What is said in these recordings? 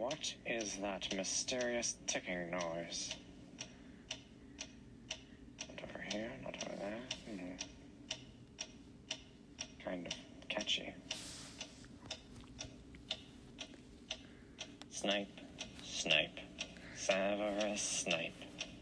What is that mysterious ticking noise? Not over here, not over there. Kind of catchy. Snipe, snipe, Severus Snape,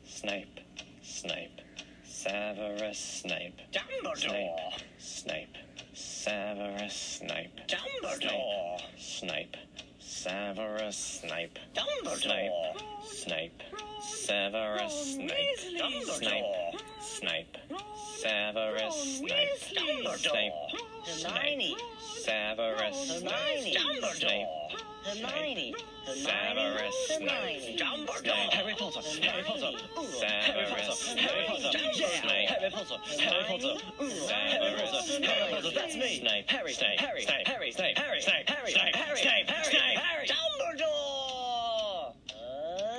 Snape, Snape, Severus Snape, Dumbledore! Snape, Severus Snape, Dumbledore! Snape, Severus Snape, Dumbledore! Snape, Severus Snape, Dumbledore! Snape, Severus Snape, Dumbledore! Hermione! Severus Hermione! Dumbledore! Hermione! Hermione! Hermione! Dumbledore! Harry Potter! Harry Potter! Severus Harry Potter! Snape, Harry Potter! Harry Potter! Harry Potter! Harry Potter! That's me! Snape, Harry! Snape, Harry! Snape, Harry! Snape, Harry! Snape, Harry! Snape, Harry! Snape, Harry! Snape, Dumbledore!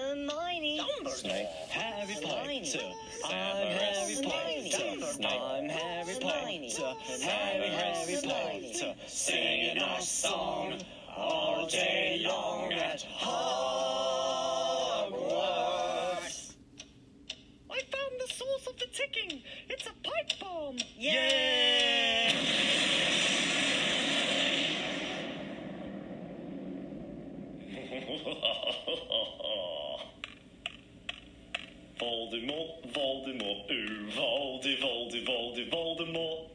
Hermione! Snape, Harry Potter! Severus I'm Harry Potter! Snape, I'm Harry Potter! Harry Potter! Singing our song all day long at Hogwarts! I found the source of the ticking! It's a pipe bomb! Yay! Voldemort, Voldemort, ooh, Voldy, Voldy, Voldy, Voldemort.